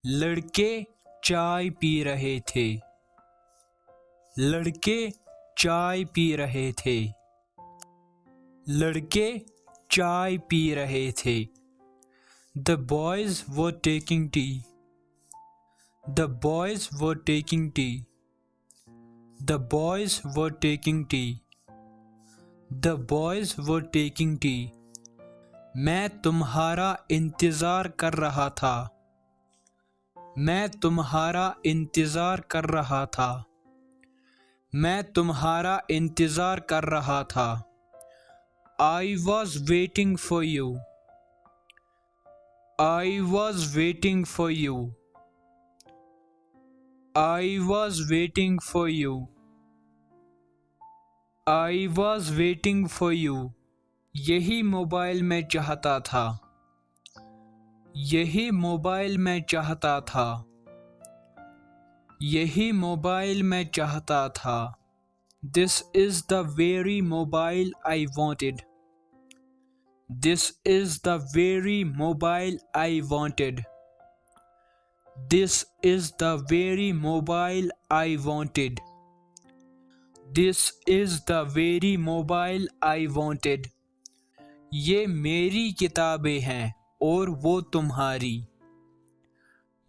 लड़के चाय पी रहे थे। लड़के चाय पी रहे थे। लड़के चाय पी रहे थे। The boys were taking tea. The boys were taking tea. The boys were taking tea. The boys were taking tea. मैं तुम्हारा इंतज़ार कर रहा था। मैं तुम्हारा इंतज़ार कर रहा था। मैं तुम्हारा इंतज़ार कर रहा था। I was waiting for you. I was waiting for you. I was waiting for you. I was waiting for you. यही मोबाइल मैं चाहता था। यही मोबाइल मैं चाहता था। यही मोबाइल मैं चाहता था। This is the very mobile I wanted. This is the very mobile I wanted. This is the very mobile I wanted. This is the very mobile I wanted. ये मेरी किताबें हैं और वो तुम्हारी।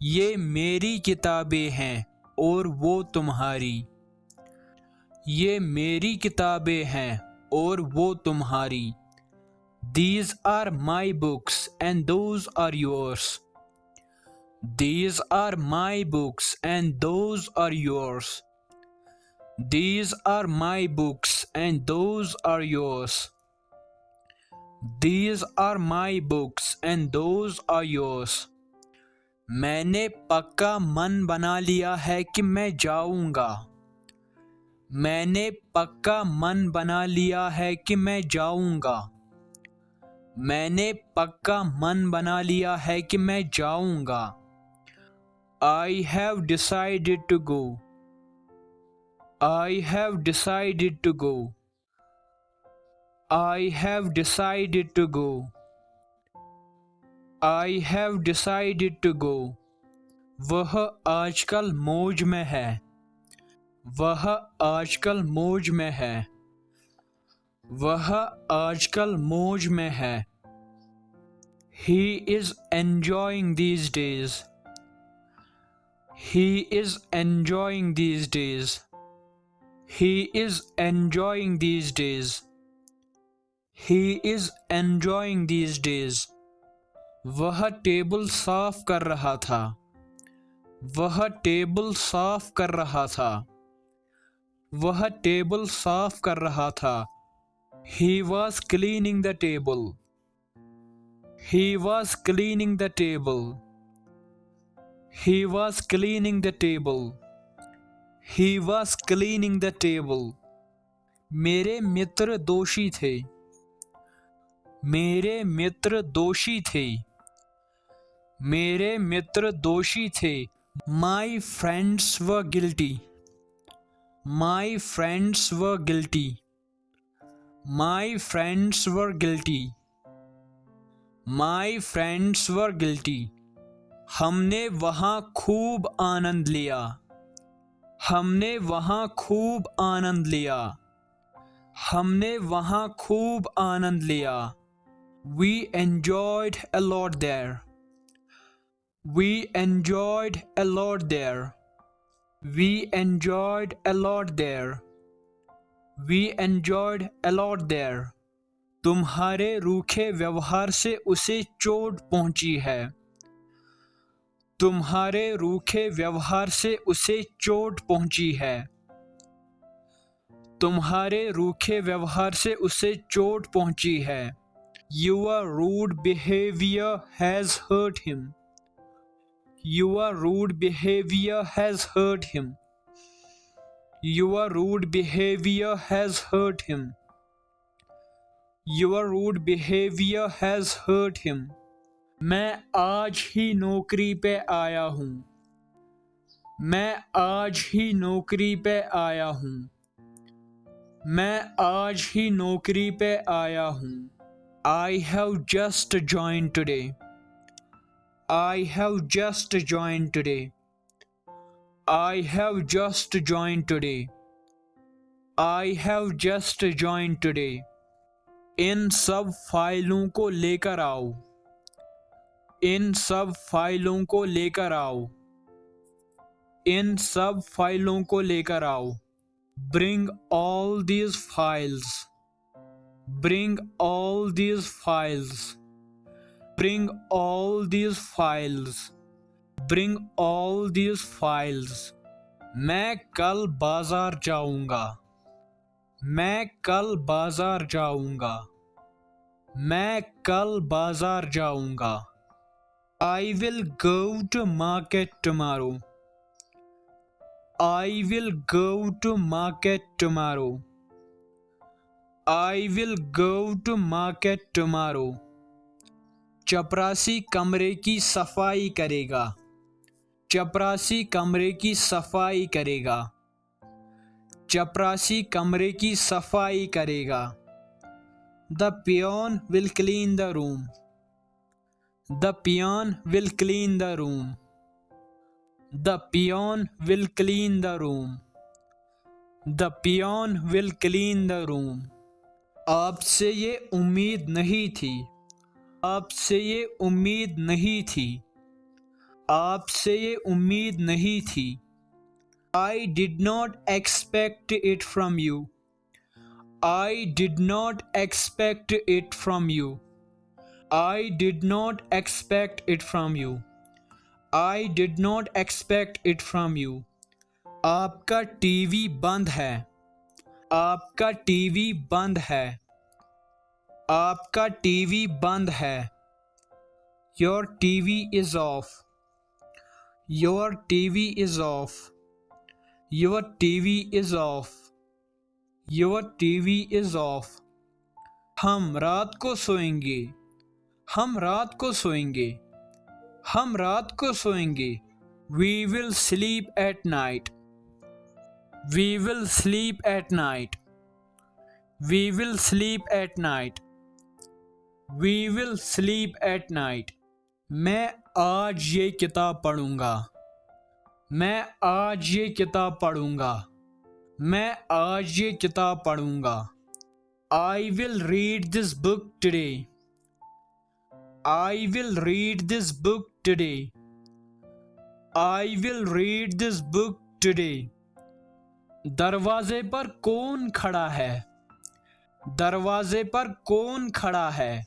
ये मेरी किताबें हैं और वो तुम्हारी। ये मेरी किताबें हैं और वो तुम्हारी। These are my books and those are yours. These are my books and those are yours. These are my books and those are yours. These are my books and those are yours. मैंने पक्का मन बना लिया है कि मैं जाऊंगा। मैंने पक्का मन बना लिया है कि मैं जाऊंगा। मैंने पक्का मन बना लिया है कि मैं जाऊंगा। I have decided to go. I have decided to go. I have decided to go. I have decided to go. वह आजकल मौज में है। वह आजकल मौज में है। वह आजकल मौज में है। He is enjoying these days. He is enjoying these days. He is enjoying these days. He is enjoying these days. वह टेबल साफ कर रहा था। वह टेबल साफ कर रहा था। वह टेबल साफ कर रहा था। He was cleaning the table. He was cleaning the table. He was cleaning the table. He was cleaning the table. मेरे मित्र दोषी थे। मेरे मित्र दोषी थे। मेरे मित्र दोषी थे। My friends were guilty. My friends were guilty. My friends were guilty. My friends were guilty. हमने वहाँ खूब आनंद लिया। हमने वहाँ खूब आनंद लिया। हमने वहाँ खूब आनंद लिया। We enjoyed a lot there. We enjoyed a lot there. We enjoyed a lot there. We enjoyed a lot there. तुम्हारे रूखे व्यवहार से उसे चोट पहुंची है। तुम्हारे रूखे व्यवहार से उसे चोट पहुंची है। तुम्हारे रूखे व्यवहार से उसे चोट पहुंची है। Your rude behavior has hurt him. Your rude behavior has hurt him. Your rude behavior has hurt him. Your rude behavior has hurt him. मैं आज ही नौकरी पे आया हूँ। मैं आज ही नौकरी पे आया हूँ। मैं आज ही नौकरी पे आया हूँ। I have just joined today. I have just joined today. I have just joined today. I have just joined today. इन सब फाइलों को लेकर आओ. इन सब फाइलों को लेकर आओ. इन सब फाइलों को लेकर आओ. Bring all these files. Bring all these files. Bring all these files. Bring all these files. मैं कल बाजार जाऊंगा. मैं कल बाजार जाऊंगा. मैं कल बाजार जाऊंगा. I will go to market tomorrow. I will go to market tomorrow. I will go to market tomorrow. चपरासी कमरे की सफाई करेगा. चपरासी कमरे की सफाई करेगा. चपरासी कमरे की सफाई करेगा. The peon will clean the room. The peon will clean the room. The peon will clean the room. The peon will clean the room. आपसे ये उम्मीद नहीं थी. आपसे ये उम्मीद नहीं थी. आपसे ये उम्मीद नहीं थी. I did not expect it from you. I did not expect it from you. I did not expect it from you. I did not expect it from you. आपका टीवी बंद है. आपका टीवी बंद है. आपका टीवी बंद है. Your TV is off. Your TV is off. Your TV is off. Your TV is off. हम रात को सोएंगे. हम रात को सोएंगे. हम रात को सोएंगे. We will sleep at night. We will sleep at night. We will sleep at night. We will sleep at night. मैं आज ये किताब पढ़ूंगा. मैं आज ये किताब पढ़ूंगा. मैं आज ये किताब पढ़ूंगा. I will read this book today. I will read this book today. I will read this book today. दरवाजे पर कौन खड़ा है? दरवाजे पर कौन खड़ा है?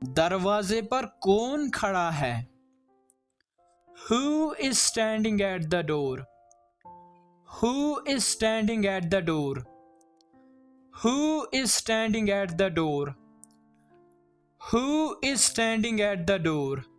दरवाजे पर कौन खड़ा है? Who is standing at the door? Who is standing at the door? Who is standing at the door? Who is standing at the door?